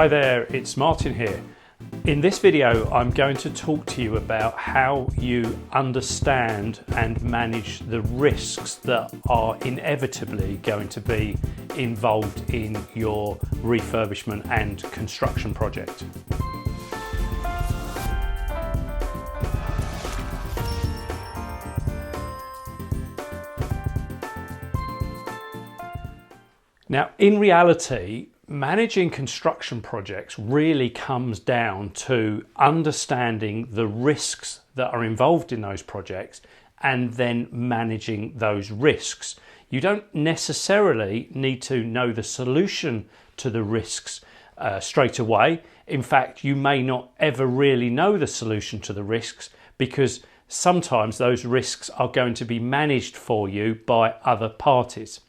Hi there, it's Martin here. In this video, I'm going to talk to you about how you understand and manage the risks that are inevitably going to be involved in your refurbishment and construction project. Now, in reality, managing construction projects really comes down to understanding the risks that are involved in those projects and then managing those risks. You don't necessarily need to know the solution to the risks straight away. In fact, you may not ever really know the solution to the risks because sometimes those risks are going to be managed for you by other parties.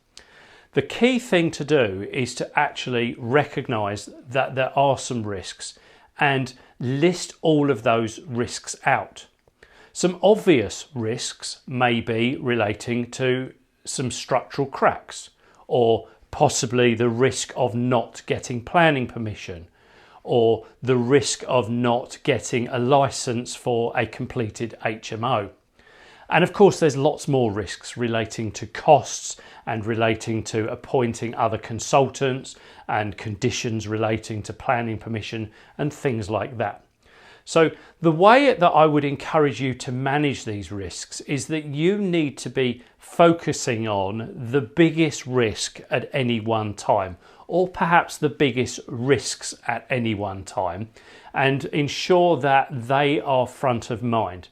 The key thing to do is to actually recognise that there are some risks and list all of those risks out. Some obvious risks may be relating to some structural cracks, or possibly the risk of not getting planning permission, or the risk of not getting a licence for a completed HMO. And of course, there's lots more risks relating to costs and relating to appointing other consultants and conditions relating to planning permission and things like that. So the way that I would encourage you to manage these risks is that you need to be focusing on the biggest risk at any one time, or perhaps the biggest risks at any one time, and ensure that they are front of mind.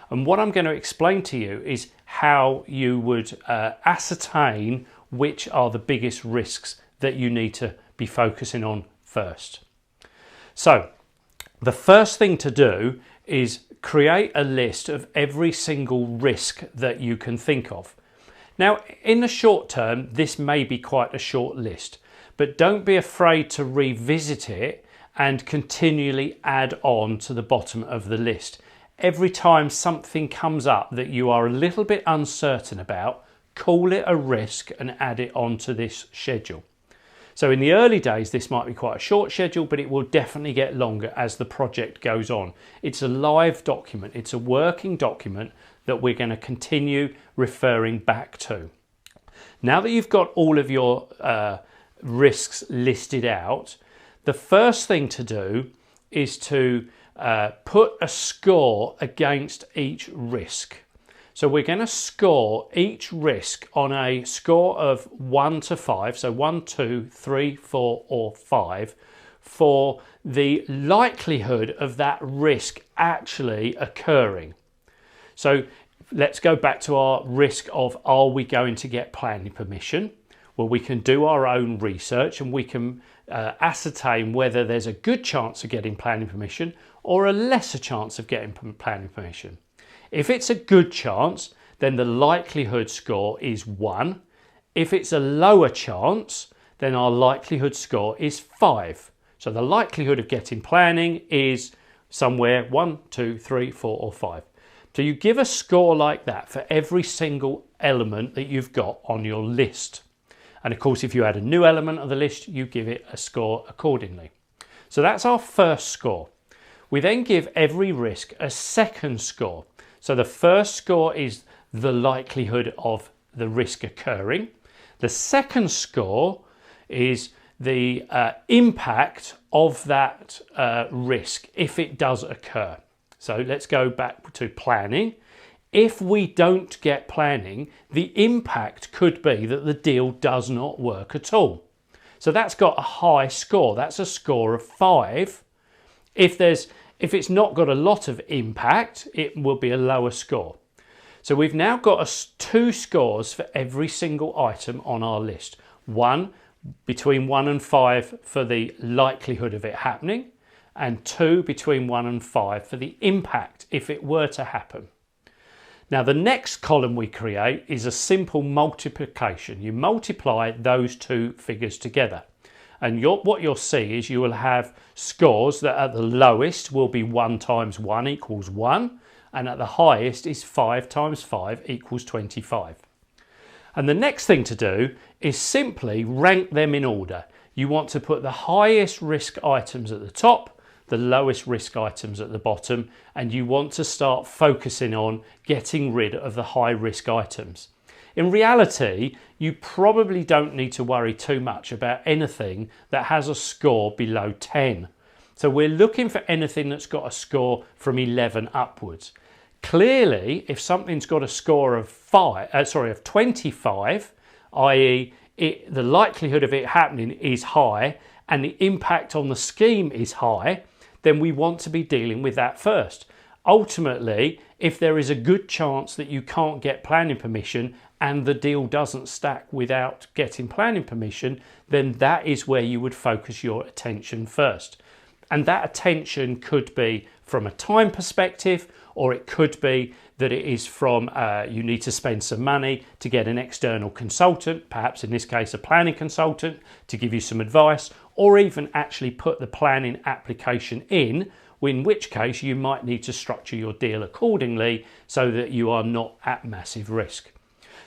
And what I'm going to explain to you is how you would ascertain which are the biggest risks that you need to be focusing on first. So the first thing to do is create a list of every single risk that you can think of. Now, in the short term, this may be quite a short list, but don't be afraid to revisit it and continually add on to the bottom of the list. Every time something comes up that you are a little bit uncertain about, call it a risk and add it onto this schedule. So in the early days, this might be quite a short schedule, but it will definitely get longer as the project goes on. It's a live document. It's a working document that we're going to continue referring back to. Now that you've got all of your risks listed out, the first thing to do is to put a score against each risk. So we're going to score each risk on a score of 1 to 5, so 1, 2, 3, 4 or 5, for the likelihood of that risk actually occurring. So let's go back to our risk of, are we going to get planning permission? Well, we can do our own research and we can ascertain whether there's a good chance of getting planning permission or a lesser chance of getting planning permission. If it's a good chance, then the likelihood score is 1. If it's a lower chance, then our likelihood score is 5. So the likelihood of getting planning is somewhere 1, 2, 3, 4 or 5. So you give a score like that for every single element that you've got on your list. And of course, if you add a new element of the list, you give it a score accordingly. So that's our first score. We then give every risk a second score. So the first score is the likelihood of the risk occurring. The second score is the impact of that risk if it does occur. So let's go back to planning. If we don't get planning, the impact could be that the deal does not work at all. So that's got a high score. That's a score of 5. If it's not got a lot of impact, it will be a lower score. So we've now got 2 scores for every single item on our list. One between 1 and 5 for the likelihood of it happening, and 2 between 1 and 5 for the impact if it were to happen. Now the next column we create is a simple multiplication. You multiply those 2 figures together. And what you'll see is you will have scores that at the lowest will be 1 times 1 equals 1, and at the highest is 5 times 5 equals 25. And the next thing to do is simply rank them in order. You want to put the highest risk items at the top, the lowest risk items at the bottom, and you want to start focusing on getting rid of the high risk items. In reality, you probably don't need to worry too much about anything that has a score below 10. So we're looking for anything that's got a score from 11 upwards. Clearly, if something's got a score of 25, i.e. the likelihood of it happening is high and the impact on the scheme is high, then we want to be dealing with that first. Ultimately, if there is a good chance that you can't get planning permission and the deal doesn't stack without getting planning permission, then that is where you would focus your attention first. And that attention could be from a time perspective, or it could be that it is from you need to spend some money to get an external consultant, perhaps in this case a planning consultant, to give you some advice, or even actually put the planning application in which case you might need to structure your deal accordingly so that you are not at massive risk.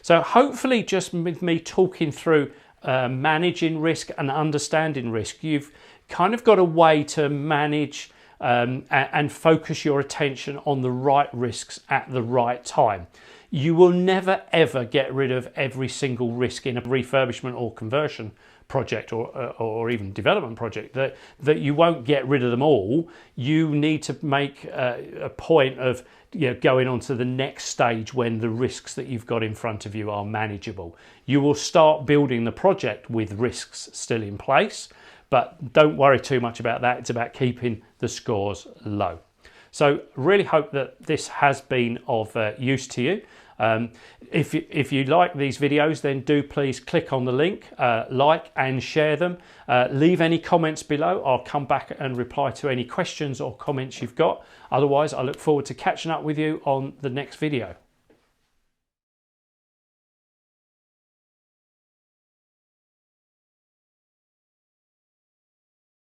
So hopefully just with me talking through managing risk and understanding risk, you've kind of got a way to manage and focus your attention on the right risks at the right time. You will never ever get rid of every single risk in a refurbishment or conversion project or even development project, that you won't get rid of them all. You need to make a point of going on to the next stage when the risks that you've got in front of you are manageable. You will start building the project with risks still in place, but don't worry too much about that. It's about keeping the scores low. So really hope that this has been of use to you. If you like these videos, then do please click on the link, like and share them. Leave any comments below. I'll come back and reply to any questions or comments you've got. Otherwise, I look forward to catching up with you on the next video.